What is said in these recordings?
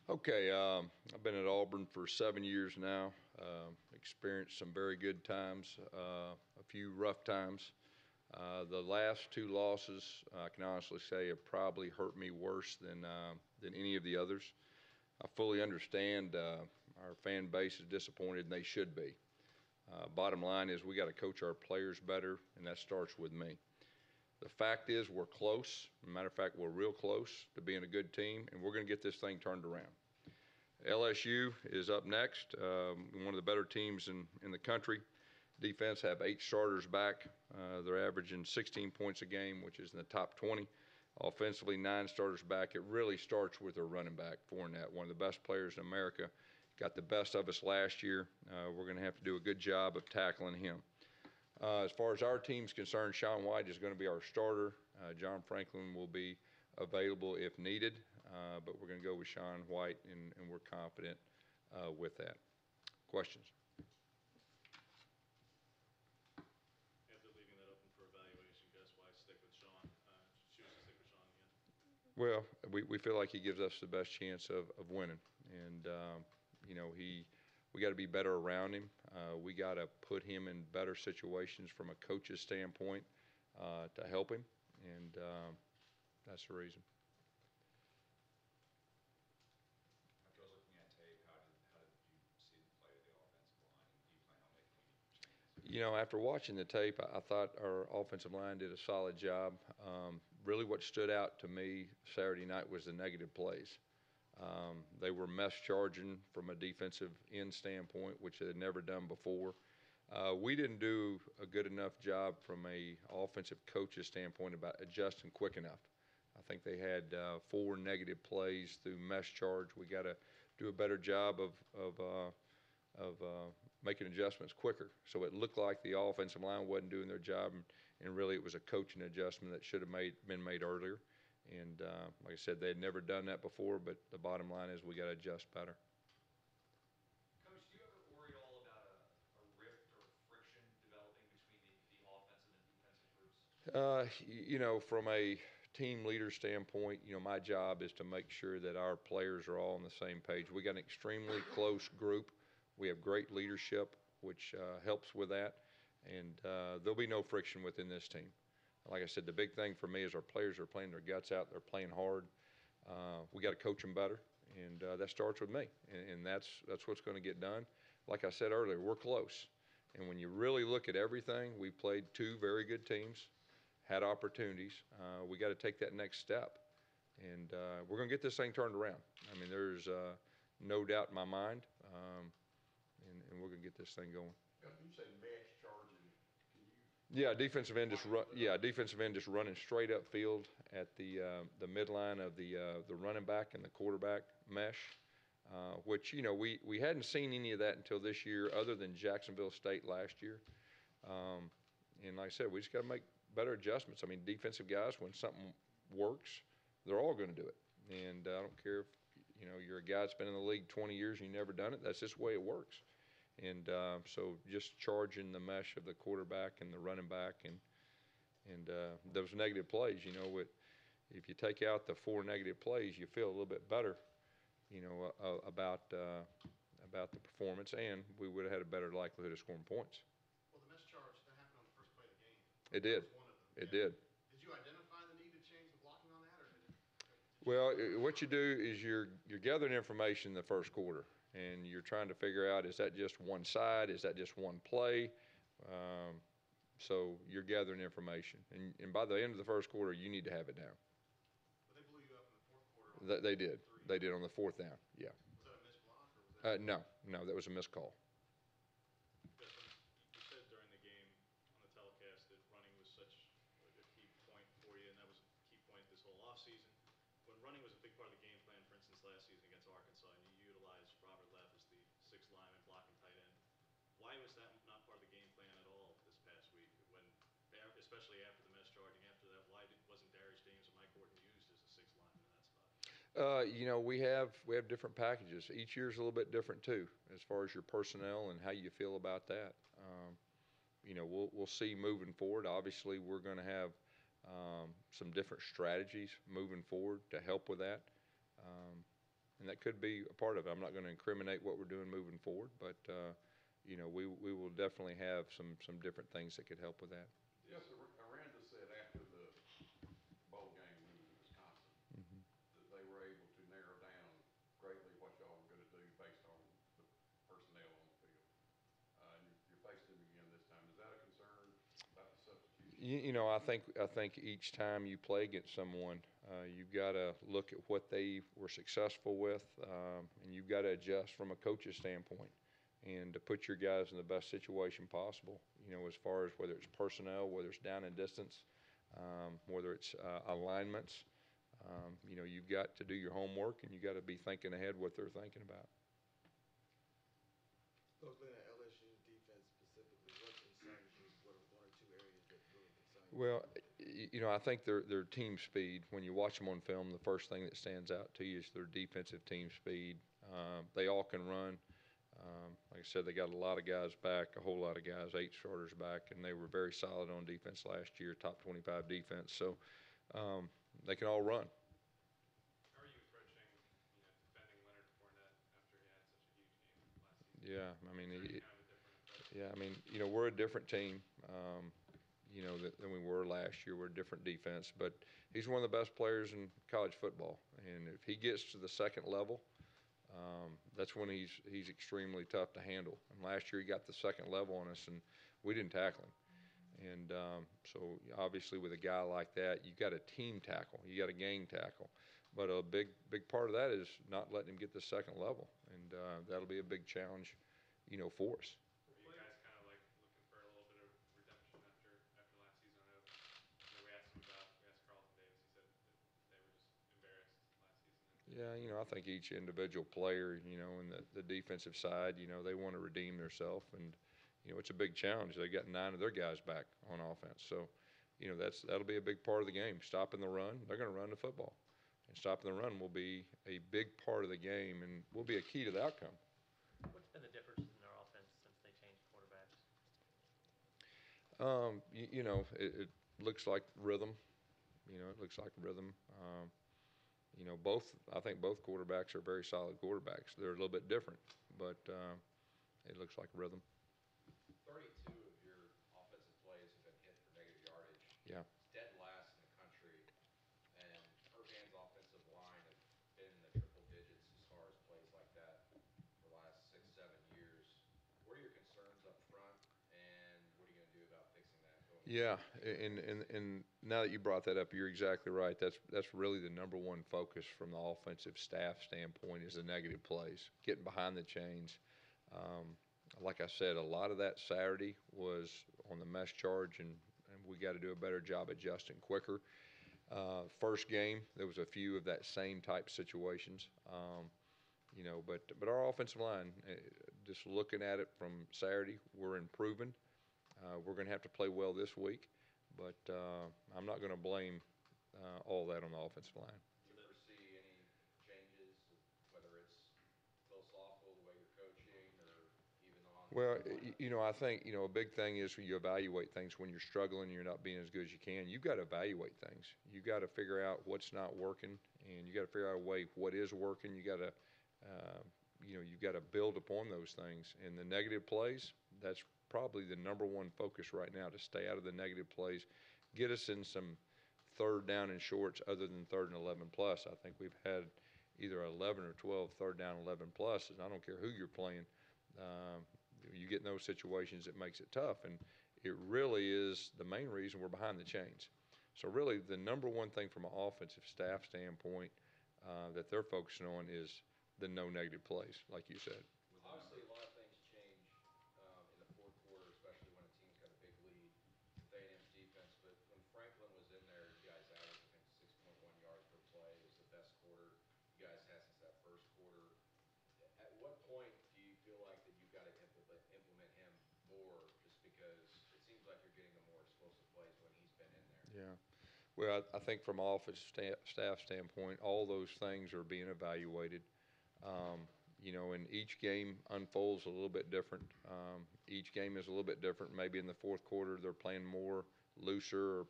Okay, I've been at Auburn for 7 years now. Experienced some very good times, a few rough times. The last two losses, I can honestly say, have probably hurt me worse than any of the others. I fully understand our fan base is disappointed, and they should be. Bottom line is we got to coach our players better, and that starts with me. The fact is we're close. As a matter of fact, we're real close to being a good team, and we're going to get this thing turned around. LSU is up next, one of the better teams in the country. Defense have 8 starters back. They're averaging 16 points a game, which is in the top 20. Offensively, 9 starters back. It really starts with their running back, Fournette, one of the best players in America. Got the best of us last year. We're going to have to do a good job of tackling him. As far as our team's concerned, Sean White is going to be our starter. John Franklin will be available if needed, but we're going to go with Sean White, and we're confident with that. Questions? After leaving that open for evaluation, Gus, why stick with Sean? Choose to stick with Sean again? Well, we feel like he gives us the best chance of winning, and we got to be better around him. We got to put him in better situations from a coach's standpoint to help him, and that's the reason. After I was looking at tape, how did you see the play of the offensive line? Do you plan on making any changes? After watching the tape, I thought our offensive line did a solid job. Really what stood out to me Saturday night was the negative plays. They were mess charging from a defensive end standpoint, which they had never done before. We didn't do a good enough job from a offensive coach's standpoint about adjusting quick enough. I think they had 4 negative plays through mess charge. We got to do a better job of making adjustments quicker. So it looked like the offensive line wasn't doing their job, and really it was a coaching adjustment that should have been made earlier. And like I said, they had never done that before, but the bottom line is we got to adjust better. Coach, do you ever worry at all about a rift or friction developing between the offensive and defensive groups? From a team leader standpoint, my job is to make sure that our players are all on the same page. We got an extremely close group. We have great leadership, which helps with that, and there'll be no friction within this team. Like I said, the big thing for me is our players are playing their guts out. They're playing hard. We got to coach them better, and that starts with me, and that's what's going to get done. Like I said earlier, we're close, and when you really look at everything, we played 2 very good teams, had opportunities. We got to take that next step, and we're going to get this thing turned around. I mean, there's no doubt in my mind, and we're going to get this thing going. You say mass charging. Yeah, defensive end just running straight up field at the midline of the running back and the quarterback mesh, which we hadn't seen any of that until this year, other than Jacksonville State last year. And like I said, we just got to make better adjustments. I mean, defensive guys, when something works, they're all going to do it. And I don't care if you're a guy that's been in the league 20 years and you've never done it. That's just the way it works. And so just charging the mesh of the quarterback and the running back and those negative plays, if you take out the 4 negative plays, you feel a little bit better, about the performance, and we would have had a better likelihood of scoring points. Well, the miss charge, that happened on the first play of the game. It did. That was one of them. It did. Did you identify the need to change the blocking on that, or did you Well, what you do is you're gathering information in the first quarter, and you're trying to figure out, is that just one side? Is that just one play? So you're gathering information. And by the end of the first quarter, you need to have it down. But they blew you up in the fourth quarter. They did. They did on the 4th down, yeah. Was that a missed block, or was that? No, that was a missed call. You said during the game on the telecast that running was such a key point for you, and that was a key point this whole offseason. When running was a big part of the game plan, for instance, last season against Arkansas, and you utilized Robert Leff as the 6th lineman blocking tight end, why was that not part of the game plan at all this past week? Especially after the mess charging, after that, why wasn't Darius James or Mike Horton used as a 6th lineman in that spot? We have different packages. Each year's a little bit different too, as far as your personnel and how you feel about that. We'll see moving forward. Obviously, we're going to have some different strategies moving forward to help with that. And and that could be a part of it. I'm not going to incriminate what we're doing moving forward, but we will definitely have some different things that could help with that. Yes, Aranda said after the bowl game losing to Wisconsin that they were able to narrow down greatly what y'all were going to do based on the personnel on the field. And you're facing them again this time. Is that a concern about the substitution? I think each time you play against someone, you've got to look at what they were successful with, and you've got to adjust from a coach's standpoint, and to put your guys in the best situation possible. As far as whether it's personnel, whether it's down and distance, whether it's alignments. You've got to do your homework, and you got to be thinking ahead what they're thinking about. Coach, looking at LSU's defense specifically, what concerns you? What are one or two areas that really concern you? Well, I think their team speed. When you watch them on film, the first thing that stands out to you is their defensive team speed. They all can run. Like I said, they got a lot of guys back, a whole lot of guys, 8 starters back, and they were very solid on defense last year, top 25 defense. So they can all run. How are you approaching, defending Leonard Fournette after he had such a huge game last season? Yeah, I mean, Is there kind of a different approach? yeah, I mean, we're a different team, than we were last year. We're a different defense, but he's one of the best players in college football, and if he gets to the second level, that's when he's extremely tough to handle. And last year he got the second level on us, and we didn't tackle him. And so obviously with a guy like that, you got a team tackle, you got a gang tackle. But a big part of that is not letting him get the second level, and that'll be a big challenge, for us. Were you guys kind of like looking for a little bit of redemption after last season? I know we asked Carlton Davis. He said that they were just embarrassed last season. Yeah, I think each individual player, in the defensive side, they want to redeem themselves, and it's a big challenge. They got 9 of their guys back on offense, so that'll be a big part of the game. Stopping the run, they're going to run the football, and stopping the run will be a big part of the game, and will be a key to the outcome. What's been the difference in their offense since they changed quarterbacks? It looks like rhythm. It looks like rhythm. I think both quarterbacks are very solid quarterbacks. They're a little bit different, but it looks like rhythm. 32 of your offensive plays have been hit for negative yardage. Yeah. It's dead last in the country, and Irvan's offensive line have been in the triple digits as far as plays like that for the last 6, 7 years. What are your concerns up front, and what are you going to do about fixing that going forward? Yeah, and now that you brought that up, you're exactly right. That's really the number one focus from the offensive staff standpoint is the negative plays, getting behind the chains. Like I said, a lot of that Saturday was on the mesh charge, and we got to do a better job adjusting quicker. First game, there was a few of that same type situations, but our offensive line, just looking at it from Saturday, we're improving. We're going to have to play well this week, but I'm not going to blame all that on the offensive line. Do you foresee any changes, whether it's philosophical, the way you're coaching, or even on? Well, I think, a big thing is when you evaluate things when you're struggling and you're not being as good as you can. You've got to evaluate things. You've got to figure out what's not working, and you got to figure out a way what is working. You got to, you've got to build upon those things. And the negative plays, that's probably the number one focus right now, to stay out of the negative plays, get us in some third down and shorts other than 3rd and 11 plus. I think we've had either 11 or 12 third down 11 plus, and I don't care who you're playing. You get in those situations, it makes it tough, and it really is the main reason we're behind the chains. So really the number one thing from an offensive staff standpoint that they're focusing on is the no negative plays, like you said. Obviously, a lot of things change in the fourth quarter, especially when a team's got a big lead with A&M's defense. But when Franklin was in there, you guys averaged, I think, 6.1 yards per play. It was the best quarter you guys had since that first quarter. At what point do you feel like that you've got to implement him more, just because it seems like you're getting the more explosive plays when he's been in there? Yeah. Well, I think from an office staff standpoint, all those things are being evaluated. And each game unfolds a little bit different. Each game is a little bit different. Maybe in the fourth quarter they're playing more looser or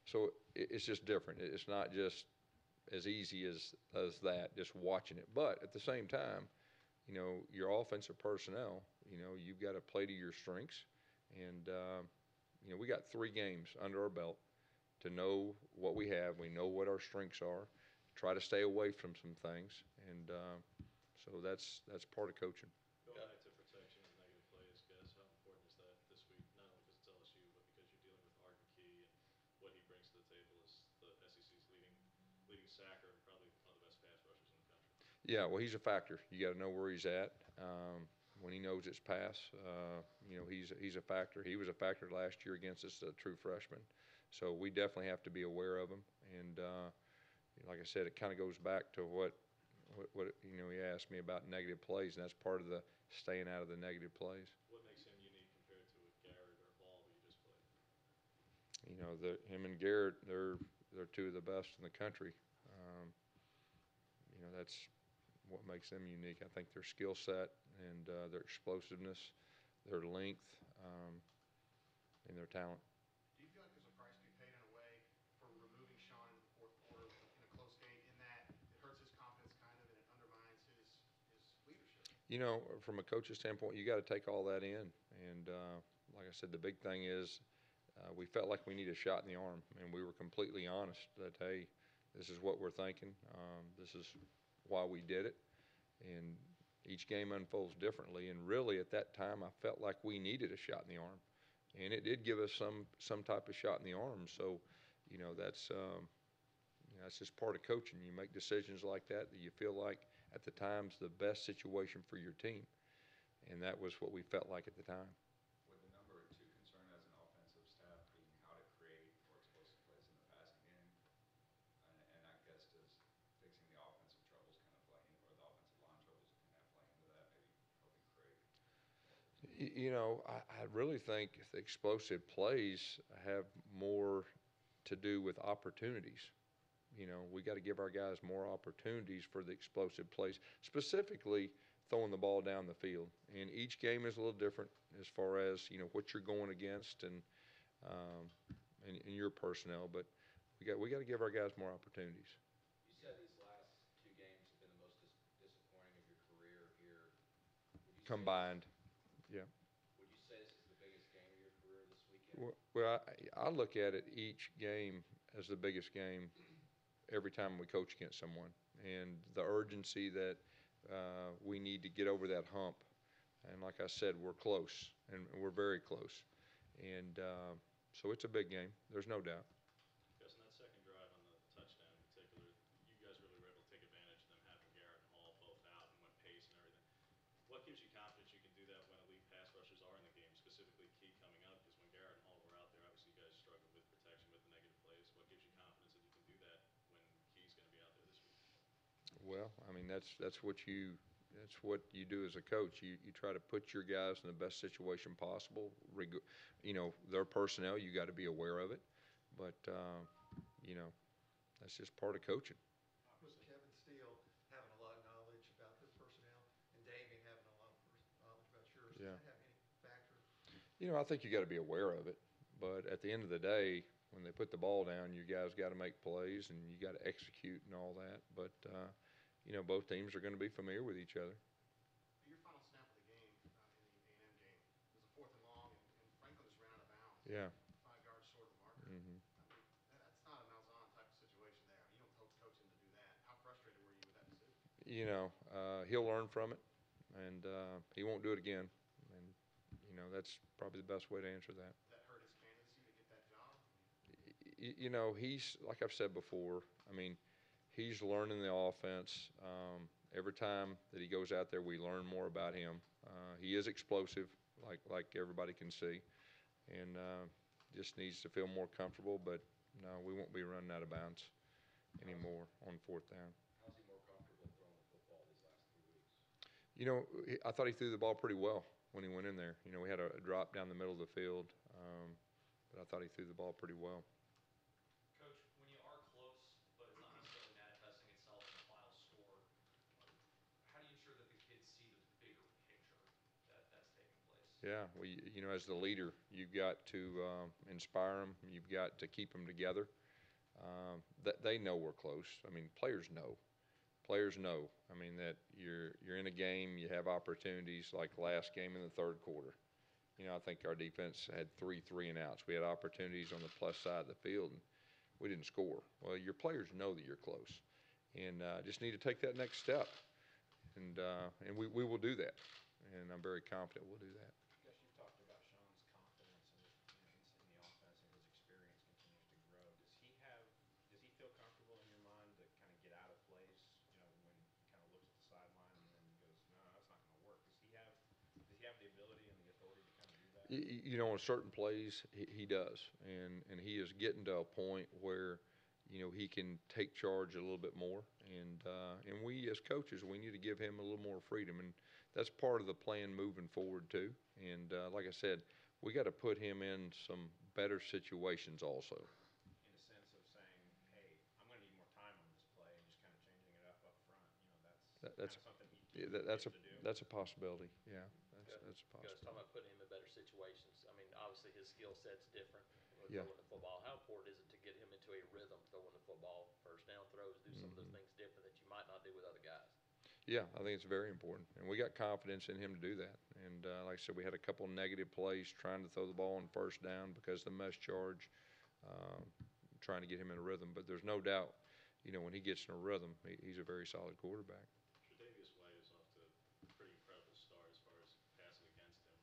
so it's just different. It's not just as easy as that, just watching it. But at the same time, your offensive personnel, you've got to play to your strengths. And, we got 3 games under our belt to know what we have. We know what our strengths are. Try to stay away from some things. And so that's part of coaching. Going back to protection and negative plays, guys, how important is that this week? Not only because it's LSU, but because you're dealing with Arden Key and what he brings to the table as the SEC's leading sacker and probably one of the best pass rushers in the country. Yeah, well, he's a factor. You got to know where he's at. When he knows it's pass, he's a factor. He was a factor last year against us, a true freshman. So we definitely have to be aware of him. And like I said, it kind of goes back to what he asked me about negative plays, and that's part of the staying out of the negative plays. What makes him unique compared to Garrett or Hall, who you just played? Him and Garrett, they're 2 of the best in the country. That's what makes them unique. I think their skill set and their explosiveness, their length, and their talent. Do you feel like there's a price to be paid in a way for removing Sean in the fourth quarter in a close game, in that it hurts his confidence kind of and it undermines his leadership? From a coach's standpoint, you got to take all that in. And like I said, the big thing is we felt like we needed a shot in the arm, and we were completely honest that, hey, this is what we're thinking. This is why we did it. And each game unfolds differently. And really, at that time, I felt like we needed a shot in the arm. And it did give us some type of shot in the arm. So, that's just part of coaching. You make decisions like that you feel like at the time's the best situation for your team. And that was what we felt like at the time. Would the number 2 concern as an offensive staff being how to create more explosive plays in the passing game? And I guess does fixing the offensive troubles kind of play in, or the offensive line troubles kind of play into that, maybe helping create more? I really think the explosive plays have more to do with opportunities. We got to give our guys more opportunities for the explosive plays, specifically throwing the ball down the field. And each game is a little different as far as, what you're going against and your personnel. But we got to give our guys more opportunities. You said these last 2 games have been the most disappointing of your career here. Combined, yeah. Would you say this is the biggest game of your career this weekend? Well, I look at it each game as the biggest game every time we coach against someone, and the urgency that we need to get over that hump. And like I said, we're close, and we're very close. And so it's a big game. There's no doubt. Yes, and that second drive on the touchdown in particular, you guys really were able to take advantage of them having Garrett and Hall both out and went pace and everything. What gives you confidence you can do that when elite pass rushers are in the game, specifically Key coming up? Because when Garrett and Hall were out there, obviously you guys struggled with protection with the negative plays. What gives you confidence that you can do that when Key's going to be out there this week? Well, I mean, that's what you do as a coach. You try to put your guys in the best situation possible. Their personnel, you got to be aware of it. But that's just part of coaching. With Kevin Steele having a lot of knowledge about their personnel and Damian having a lot of knowledge about yours, Yeah. does that have any factor? I think you got to be aware of it. But at the end of the day, when they put the ball down, you guys got to make plays and you got to execute and all that. But both teams are going to be familiar with each other. Your final snap of the game in the A&M game was a 4th and long, and Franklin just ran out of bounds. Yeah. 5 yards short of the marker. Mm-hmm. That's not a Malzahn type of situation there. You don't coach him to do that. How frustrated were you with that decision? He'll learn from it, and he won't do it again. And that's probably the best way to answer that. That hurt his candidacy to get that job? He's, like I've said before, I mean, he's learning the offense. Every time that he goes out there, we learn more about him. He is explosive, like everybody can see, and just needs to feel more comfortable. But no, we won't be running out of bounds anymore on 4th down. How's he more comfortable throwing the football these last 3 weeks? I thought he threw the ball pretty well when he went in there. We had a drop down the middle of the field, but I thought he threw the ball pretty well. Coach, when you are close, but it's not necessarily manifesting itself in the final score, how do you ensure that the kids see the bigger picture that's taking place? Yeah, well, as the leader, you've got to inspire them. You've got to keep them together. that they know we're close. I mean, players know. Players know. I mean that you're in a game, you have opportunities like last game in the third quarter. I think our defense had 3 and outs. We had opportunities on the plus side of the field, and we didn't score. Well, your players know that you're close, and just need to take that next step, and we will do that, and I'm very confident we'll do that. Gus, you've talked about Sean's confidence and his, in the offense and his experience continues to grow. Does he feel comfortable in your mind to kind of get out of plays, when he kind of looks at the sideline and then goes, no, that's not going to work? Does he have the ability and the authority to kind of do that? On certain plays, he does, and he is getting to a point where, he can take charge a little bit more, and we as coaches, we need to give him a little more freedom, and that's part of the plan moving forward too. And like I said, we got to put him in some better situations also. In a sense of saying, hey, I'm going to need more time on this play and just kind of changing it up front. That's kind of something he That's gets to do. that's a possibility. Yeah, that's a Gus, possibility. talking about putting him in better situations. I mean, obviously his skill set's different with Yeah. throwing the football. How important is it to get him into a rhythm throwing the football, first down throws, do some of those things different that you might not do with other guys? Yeah, I think it's very important, and we got confidence in him to do that. And like I said, we had a couple negative plays trying to throw the ball on first down because of the mesh charge, trying to get him in a rhythm. But there's no doubt, when he gets in a rhythm, he's a very solid quarterback. Tre'Davious White is off to a pretty incredible start as far as passing against him.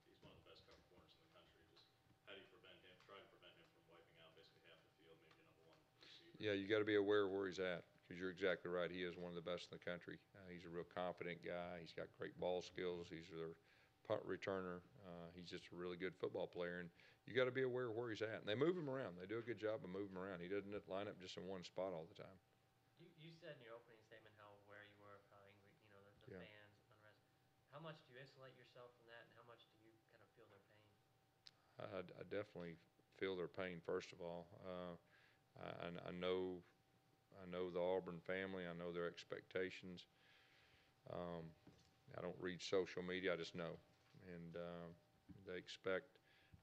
He's one of the best cover corners in the country. Just how do you try to prevent him from wiping out basically half the field, maybe your number one receiver? Yeah, you got to be aware of where he's at, because you're exactly right. He is one of the best in the country. He's a real confident guy. He's got great ball skills. He's their punt returner. He's just a really good football player, and you got to be aware of where he's at. And they move him around. They do a good job of moving him around. He doesn't line up just in one spot all the time. You said in your opening statement how aware you were of how angry, the Yeah. fans, unrest. How much do you insulate yourself from that, and how much do you kind of feel their pain? I definitely feel their pain. First of all, I know the Auburn family. I know their expectations. I don't read social media. I just know, and they expect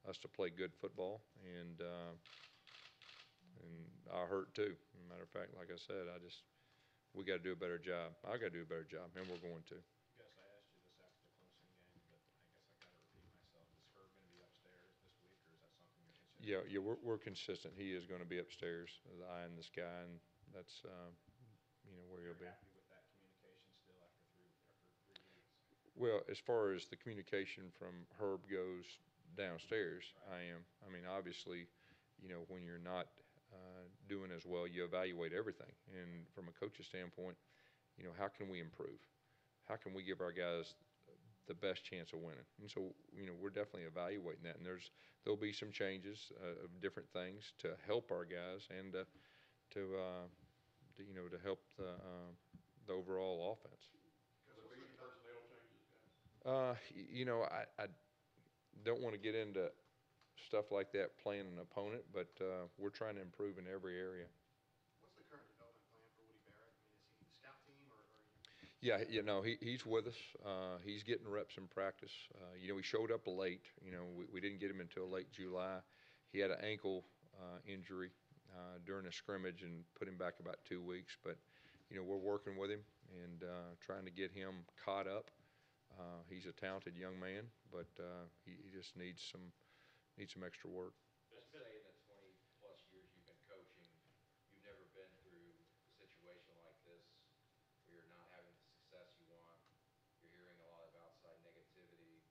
us to play good football, and I hurt too. Matter of fact, like I said, we got to do a better job. I got to do a better job, and we're going to. Gus, I asked you this after the Clemson game, but I guess I got to repeat myself. Is Herb going to be upstairs this week, or is that something you're considering? Yeah, we're consistent. He is going to be upstairs, the eye in the sky, and that's where he'll be. You're happy with that communication still after 3 weeks? Well, as far as the communication from Herb goes downstairs, I am. I mean, obviously, when you're not doing as well, you evaluate everything. And from a coach's standpoint, how can we improve? How can we give our guys the best chance of winning? And so, we're definitely evaluating that. And there'll be some changes of different things to help our guys and to help the overall offense. Will there be any personnel changes, guys? I don't want to get into stuff like that playing an opponent, but we're trying to improve in every area. What's the current development plan for Woody Barrett? I mean, is he the scout team or are you? Yeah, he's with us. He's getting reps in practice. He showed up late. We didn't get him until late July. He had an ankle injury during a scrimmage and put him back about 2 weeks. But, we're working with him and trying to get him caught up. He's a talented young man, but he just needs some extra work. Let's say in the 20-plus years you've been coaching, you've never been through a situation like this where you're not having the success you want. You're hearing a lot of outside negativity.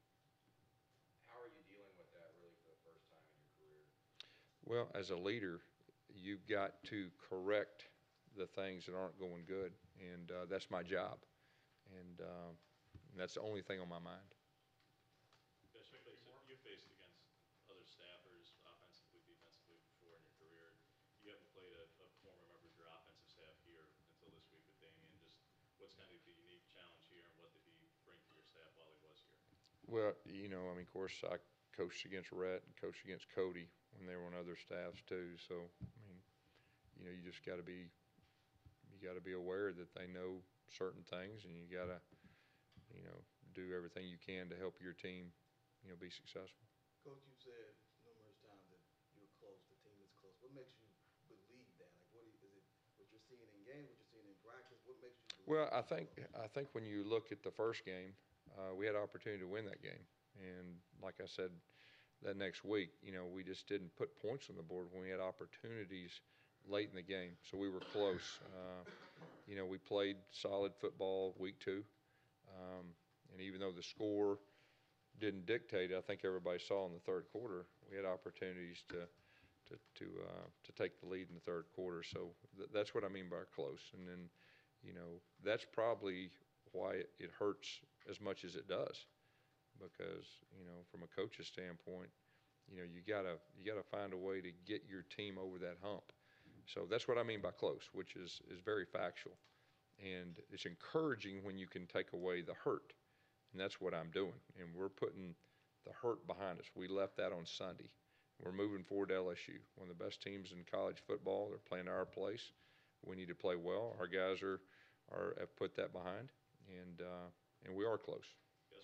How are you dealing with that really for the first time in your career? Well, as a leader, you've got to correct the things that aren't going good, and that's my job. And that's the only thing on my mind. Gus, you faced against other staffers, offensively, defensively, before in your career. You haven't played a former member of your offensive staff here until this week with Damian. Just what's kind of the unique challenge here, and what did he bring to your staff while he was here? Well, of course, I coached against Rhett and coached against Cody when they were on other staffs too. So, you just got to be aware that they know certain things, and you got to, do everything you can to help your team, be successful. Coach, you've said numerous times that you're close, the team is close. What makes you Well, I think when you look at the first game, we had opportunity to win that game, and like I said, that next week, we just didn't put points on the board when we had opportunities late in the game, so we were close. We played solid football week 2, and even though the score didn't dictate it, I think everybody saw in the third quarter we had opportunities to take the lead in the third quarter. So that's what I mean by close. And then, that's probably why it hurts as much as it does, because from a coach's standpoint, you gotta find a way to get your team over that hump. So that's what I mean by close, which is very factual, and it's encouraging when you can take away the hurt, and that's what I'm doing. And we're putting the hurt behind us. We left that on Sunday. We're moving forward to LSU, one of the best teams in college football. They're playing our place. We need to play well. Our guys have put that behind, and we are close.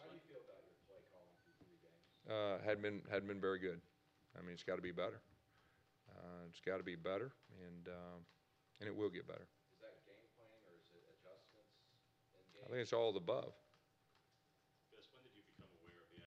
How do you feel about your play calling through 3 games? Hadn't been very good. I mean, it's got to be better. It's got to be better, and it will get better. Is that game plan or is it adjustments in game? I think it's all of the above.